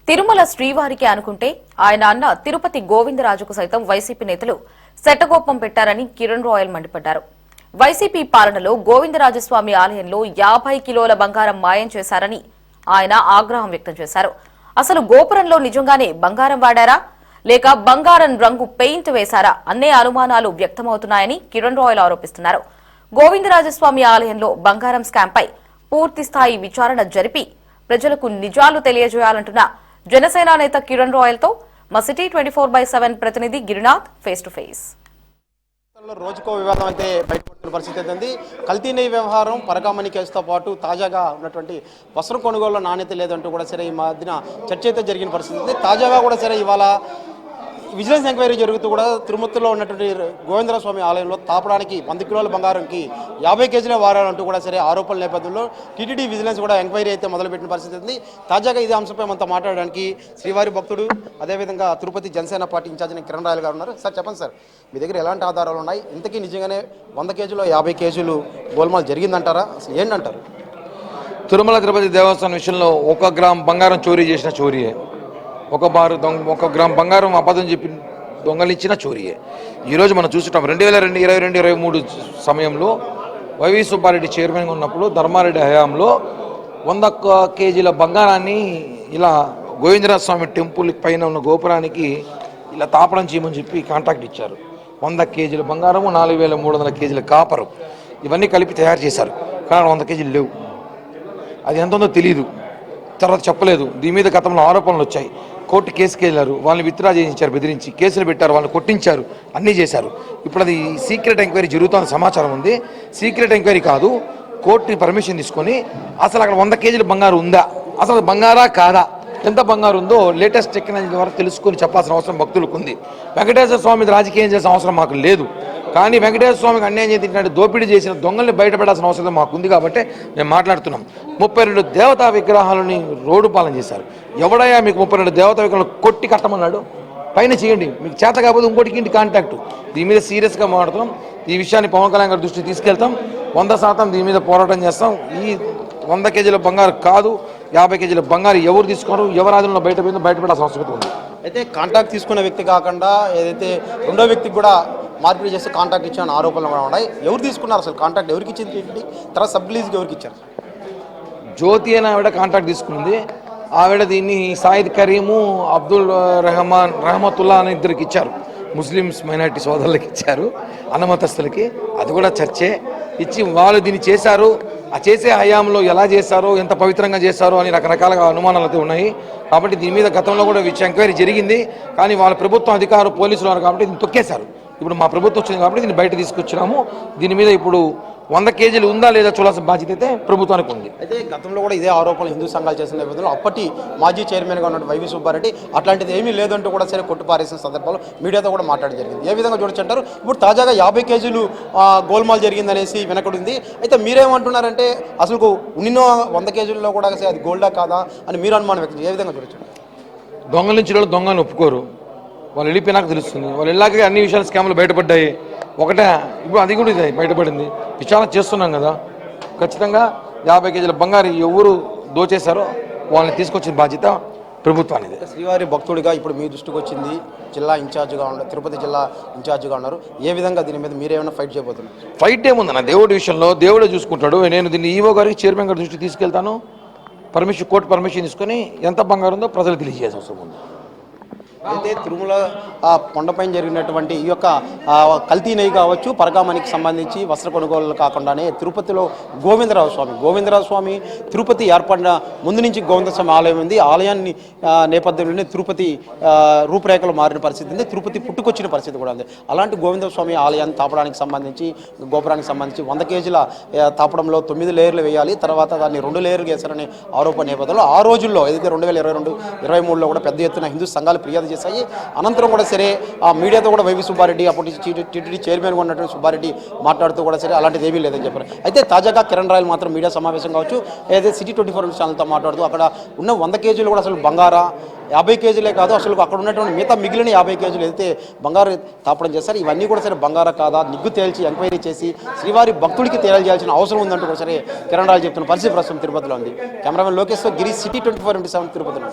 తిరుమల శ్రీవారికి అనుకుంటే ఆయన అన్న తిరుపతి గోవిందరాజుకు సైతం వైసీపీ నేతలు శటగోపం పెట్టారని కిరణ్ రాయల్ మండిపడ్డారు. వైసీపీ పాలనలో గోవిందరాజస్వామి ఆలయంలో 50 కిలోల బంగారం మాయం చేశారని ఆయన ఆగ్రహం వ్యక్తం చేశారు. అసలు గోపురంలో నిజంగానే బంగారం వాడారా లేక బంగారం రంగు పెయింట్ వేశారా అనే అనుమానాలు వ్యక్తమవుతున్నాయని కిరణ్ రాయల్ ఆరోపిస్తున్నారు. గోవిందరాజస్వామి ఆలయంలో బంగారం స్కాంపై పూర్తిస్థాయి విచారణ జరిపి ప్రజలకు నిజాలు తెలియజేయాలంటున్న జనసేన నేత కిరణ్ రాయల్ తో మా సిటీ 24/7 ప్రతినిధి గిరినాథ్ ఫేస్ టు ఫేస్. రోజుకో వివాదం అయితే బయటపడుతున్న పరిస్థితి ఉంది. కల్తీ నెయ్యి వ్యవహారం, పరకామణి కేసుతో పాటు తాజాగా ఉన్నటువంటి వస్త్రం కొనుగోలులో నాణ్యత లేదంటూ కూడా సరే ఈ మధ్యన చర్చ అయితే జరిగిన పరిస్థితి ఉంది. తాజాగా కూడా సరే ఇవాళ విజిలెన్స్ ఎంక్వైరీ జరుగుతూ కూడా తిరుమలలో ఉన్నటువంటి గోవిందరాజస్వామి ఆలయంలో తాపడానికి 100 కిలోల బంగారంకి 50 కేజీలే వారాలంటూ కూడా సరే ఆరోపణల నేపథ్యంలో టీటీడీ విజిలెన్స్ కూడా ఎంక్వైరీ అయితే మొదలుపెట్టిన పరిస్థితి ఉంది. తాజాగా ఇదే అంశంపై మనతో మాట్లాడడానికి శ్రీవారి భక్తుడు అదేవిధంగా తిరుపతి జనసేన పార్టీ ఇన్ఛార్జిని కిరణ్ రాయల్ గారు ఉన్నారు. సార్ చెప్పండి సార్, మీ దగ్గర ఎలాంటి ఆధారాలు ఉన్నాయి? ఇంతకీ నిజంగానే 100 కేజీలో 50 కేజీలు గోల్మాల్ జరిగిందంటారా? అసలు ఏంటంటారు? తిరుమల తిరుపతి దేవస్థానం విషయంలో 1 గ్రామ్ బంగారం చోరీ చేసిన చోరీయే, 1 గ్రామ్ బంగారం అబద్ధం చెప్పి దొంగలించిన చోరీయే. ఈరోజు మనం చూస్తుంటాం 2022-23 సమయంలో వైవి సుబ్బారెడ్డి చైర్మన్గా ఉన్నప్పుడు ధర్మారెడ్డి హయాంలో 100 కేజీల బంగారాన్ని ఇలా గోవిందరాజస్వామి టెంపుల్ పైన ఉన్న గోపురానికి ఇలా తాపడం చేయమని చెప్పి కాంట్రాక్ట్ ఇచ్చారు. 100 కేజీల బంగారము, 4300 కేజీల కాపరు ఇవన్నీ కలిపి తయారు చేశారు. కానీ 100 కేజీలు లేవు. అది ఎంత ఉందో తెలియదు, తర్వాత చెప్పలేదు. దీని మీద గతంలో ఆరోపణలు వచ్చాయి. కోర్టు కేసుకి వెళ్ళారు, వాళ్ళని విత్డ్రా చేయించారు, బెదిరించి కేసులు పెట్టారు, వాళ్ళని కొట్టించారు, అన్నీ చేశారు. ఇప్పుడు అది సీక్రెట్ ఎంక్వైరీ జరుగుతున్న సమాచారం ఉంది. సీక్రెట్ ఎంక్వైరీ కాదు, కోర్టు పర్మిషన్ తీసుకొని అసలు అక్కడ 100 కేజీల బంగారు ఉందా, అసలు బంగారా కాదా, ఎంత బంగారు ఉందో లేటెస్ట్ టెక్నాలజీ ద్వారా తెలుసుకొని చెప్పాల్సిన అవసరం భక్తులకు ఉంది. వెంకటేశ్వర స్వామి రాజకీయం చేసిన అవసరం మాకు లేదు. కానీ వెంకటేశ్వర స్వామికి అన్యాయం చేసినట్టు దోపిడీ చేసిన దొంగల్ని బయటపడాల్సిన అవసరం మాకుంది. కాబట్టి మేము మాట్లాడుతున్నాం. 32 దేవతా విగ్రహాలని రోడ్డు పాలన చేశారు. ఎవడయ్యా మీకు 32 దేవతా విగ్రహాలు కొట్టి కట్టమన్నాడు? పైన చేయండి, మీకు చేత కాకపోతే ఇంకోటికి ఇంటి కాంటాక్ట్. దీని మీద సీరియస్గా మాట్లాడుతున్నాం. ఈ విషయాన్ని పవన్ కళ్యాణ్ గారి దృష్టికి తీసుకెళ్తాం. 100% దీని మీద పోరాటం చేస్తాం. ఈ 100 కేజీల బంగారు కాదు, 50 కేజీల బంగారు ఎవరు తీసుకోరు, ఎవరు ఆధునంలో బయటపడాల్సిన అవసరం ఉంది. అయితే కాంట్రాక్ట్ తీసుకున్న వ్యక్తి కాకుండా ఏదైతే రెండో వ్యక్తికి కూడా మార్పిడి చేసి కాంట్రాక్ట్ ఇచ్చిన ఆరోపణలు కూడా ఉన్నాయి. ఎవరు తీసుకున్నారు అసలు? కాంట్రాక్ట్ ఎవరికి ఇచ్చింది? తర్వాత సబ్ రిలీజ్కి ఎవరికి ఇచ్చారు? జ్యోతి అని ఆవిడ కాంట్రాక్ట్ తీసుకుంది. ఆవిడ దీన్ని సాయిద్ కరీము, అబ్దుల్ రహమతుల్లా అని ఇద్దరికి ఇచ్చారు. ముస్లిమ్స్ మైనారిటీ సోదరులకి ఇచ్చారు, అన్నమతస్తులకి. అది కూడా చర్చే ఇచ్చి వాళ్ళు దీన్ని చేశారు. ఆ చేసే హయాంలో ఎలా చేశారో, ఎంత పవిత్రంగా చేశారో అని రకరకాల అనుమానాలు అయితే ఉన్నాయి. కాబట్టి దీని మీద గతంలో కూడా ఎంక్వైరీ జరిగింది. కానీ వాళ్ళ ప్రభుత్వం అధికారులు పోలీసులు ఉన్నారు కాబట్టి దీన్ని తొక్కేశారు. ఇప్పుడు మా ప్రభుత్వం వచ్చింది కాబట్టి దీన్ని బయట తీసుకొచ్చినాము. దీని మీద ఇప్పుడు 100 కేజీలు ఉందా లేదా చూడాల్సిన బాధ్యత అయితే ప్రభుత్వానికి ఉంది. అయితే గతంలో కూడా ఇదే ఆరోపణలు హిందూ సంఘాలు చేసిన నేపథ్యంలో అప్పటి మాజీ చైర్మన్గా ఉన్నట్టు వైవి సుబ్బారెడ్డి అట్లాంటిది ఏమీ లేదంటూ కూడా సరే కొట్టుపారేసిన సందర్భంలో మీడియాతో కూడా మాట్లాడడం జరిగింది. ఏ విధంగా చూడొచ్చంటారు? ఇప్పుడు తాజాగా 50 కేజీలు గోల్మాల్ జరిగిందనేసి వెనకడుంది. అయితే మీరేమంటున్నారంటే అసలు ఉన్నో 100 కేజీల్లో కూడా అది గోల్డా కాదా అని మీరు అనుమానం వ్యక్తం ఏ విధంగా చూడొచ్చు? దొంగలించిన వాళ్ళు దొంగలు ఒప్పుకోరు. వాళ్ళు వెళ్ళిపోయినాక తెలుస్తుంది. వాళ్ళు వెళ్ళాక అన్ని విషయాలు స్కామ్లు బయటపడ్డాయి. ఒకటే ఇప్పుడు అది కూడా ఇది బయటపడింది. విచారణ చేస్తున్నాం కదా. ఖచ్చితంగా 50 కేజీల బంగారు ఎవరు దోచేశారో వాళ్ళని తీసుకొచ్చిన బాధ్యత ప్రభుత్వానికి. శ్రీవారి భక్తుడిగా ఇప్పుడు మీ దృష్టికి వచ్చింది, జిల్లా ఇన్ఛార్జ్గా ఉన్నారు, తిరుపతి జిల్లా ఇన్ఛార్జ్గా ఉన్నారు. ఏ విధంగా దీని మీద మీరేమైనా ఫైట్ చేయబోతున్నారు? ఫైట్ ఏముందన్న, దేవుడి విషయంలో దేవుడే చూసుకుంటాడు. నేను దీన్ని ఈవో గారికి, చైర్మన్ గారి దృష్టికి తీసుకెళ్తాను. కోర్టు పర్మిషన్ తీసుకొని ఎంత బంగారు ఉందో ప్రజలు తెలియజేసే అవసరం ఉంది. అయితే తిరుమల కొండపైన జరిగినటువంటి ఈ యొక్క కల్తీ నెయ్యి కావచ్చు, పరకామణికి సంబంధించి వస్త్ర కొనుగోలు కాకుండానే తిరుపతిలో గోవిందరాజస్వామి తిరుపతి ఏర్పడిన ముందు నుంచి గోవిందస్వామి ఆలయం ఉంది. ఆలయాన్ని నేపథ్యంలోనే తిరుపతి రూపురేఖలు మారిన పరిస్థితి ఉంది, తిరుపతి పుట్టుకొచ్చిన పరిస్థితి కూడా ఉంది. అలాంటి గోవిందస్వామి ఆలయాన్ని తాపడానికి సంబంధించి, గోపురానికి సంబంధించి 100 కేజీల తాపడంలో 9 లేయర్లు వేయాలి, తర్వాత దాన్ని 2 లేయర్లు వేశారనే ఆరోపణ నేపథ్యంలో ఆ రోజుల్లో ఏదైతే 2022-23లో కూడా పెద్ద ఎత్తున హిందూ సంఘాలు ఫిర్యాదు చేశాయి. అనంతరం కూడా సరే ఆ మీడియాతో కూడా వైవి సుబ్బారెడ్డి, అప్పటి టీటీడీ చైర్మన్గా ఉన్నటువంటి సుబ్బారెడ్డి మాట్లాడుతూ కూడా సరే అలాంటిది ఏమీ లేదని చెప్పారు. అయితే తాజాగా కిరణ్ రాయల్ మాత్రం మీడియా సమావేశం కావచ్చు, ఏదైతే సిటీ 24 ఛానల్తో మాట్లాడుతూ అక్కడ ఉన్న 100 కేజీలు కూడా అసలు బంగారా, 50 కేజీలే కాదు, అసలు అక్కడ ఉన్నటువంటి మిగిలిన 50 కేజీలు అయితే బంగారు తాపడం చేస్తారు. ఇవన్నీ కూడా సరే బంగారా కాదా నిగ్గు తేల్చి ఎంక్వైరీ చేసి శ్రీవారి భక్తుడికి తెలియజేయాల్సిన అవసరం ఉందంటూ కూడా సరే కిరణ్ రాయల్ చెప్తున్న పరిస్థితి ప్రస్తుతం తిరుపతిలో ఉంది. కెమెరామెన్ లోకేశ్వర్, గిరి, సిటీ 24/7 తిరుపతిలో.